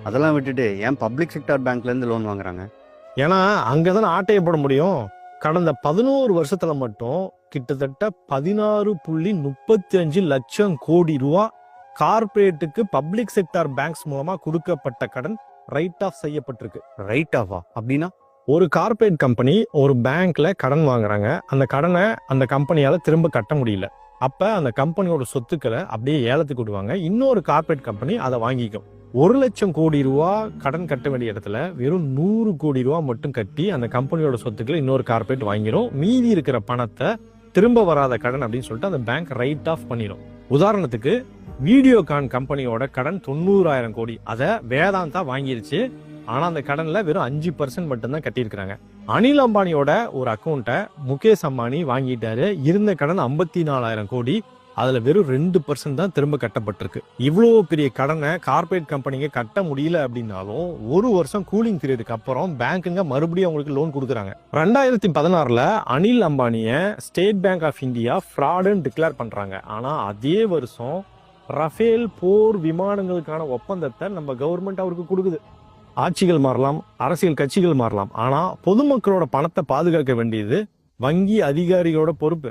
அதெல்லாம் விட்டுட்டு ஏன் பப்ளிக் செக்டார் பேங்க்லேருந்து லோன் வாங்குறாங்க? ஏன்னா அங்கதானே ஆட்டைய போட முடியும். கடந்த 11 வருஷத்துல மட்டும் கிட்டத்தட்ட 16.35 லட்சம் கோடி ரூபா கார்பரேட்டுக்கு பப்ளிக் செக்டார் பேங்க்ஸ் மூலமா கொடுக்கப்பட்ட கடன் ரைட் ஆஃப் செய்யப்பட்டிருக்கு. ரைட் ஆஃபா அப்படின்னா? ஒரு கார்பரேட் கம்பெனி ஒரு பேங்க்ல கடன் வாங்குறாங்க. அந்த கடனை அந்த கம்பெனியால திரும்ப கட்ட முடியல. அப்ப அந்த கம்பெனியோட சொத்துக்களை அப்படியே ஏலத்துக்கு விடுவாங்க. இன்னொரு கார்பரேட் கம்பெனி அதை வாங்கிக்கும். 1 லட்சம் கோடி ரூபா கடன் கட்ட வேண்டிய இடத்துல வெறும் 100 கோடி ரூபா மட்டும் கட்டி அந்த கம்பெனியோட சொத்துக்களை இன்னொரு கார்பரேட் வாங்கிடும். மீதி இருக்கிற பணத்தை திரும்ப வராத கடன் அப்படின்னு சொல்லிட்டு அந்த பேங்க் ரைட் ஆஃப் பண்ணிடும். உதாரணத்துக்கு வீடியோகான் கம்பெனியோட கடன் 90,000 கோடி. அதை வேதாந்தா வாங்கிருச்சு. ஆனா அந்த கடன்ல வெறும் 5% மட்டும்தான் கட்டியிருக்கிறாங்க. அனில் அம்பானியோட ஒரு அக்கௌண்ட்டை முகேஷ் அம்பானி வாங்கிட்டாரு. இருந்த கடன் 54,000 கோடி. அதுல வெறும் 2% தான் திரும்ப கட்டப்பட்டிருக்கு. இவ்வளவு பெரிய கடனை கார்பரேட் கம்பெனிங்க கட்ட முடியல அப்படின்னாலும் 1 வருஷம் கூலிங் பீரியடுக்கு அப்புறம் பேங்குங்க மறுபடியும் அவங்களுக்கு லோன் கொடுக்குறாங்க. 2016ல அனில் அம்பானிய ஸ்டேட் பேங்க் ஆஃப் இந்தியா ஃப்ராடுன்னு டிக்ளேர் பண்றாங்க. ஆனா அதே வருஷம் ரஃபேல் போர் விமானங்களுக்கான ஒப்பந்தத்தை நம்ம கவர்மெண்ட் அவருக்கு கொடுக்குது. ஆட்சிகள் மாறலாம், அரசியல் கட்சிகள் மாறலாம், ஆனா பொதுமக்களோட பணத்தை பாதுகாக்க வேண்டியது வங்கி அதிகாரிகளோட பொறுப்பு.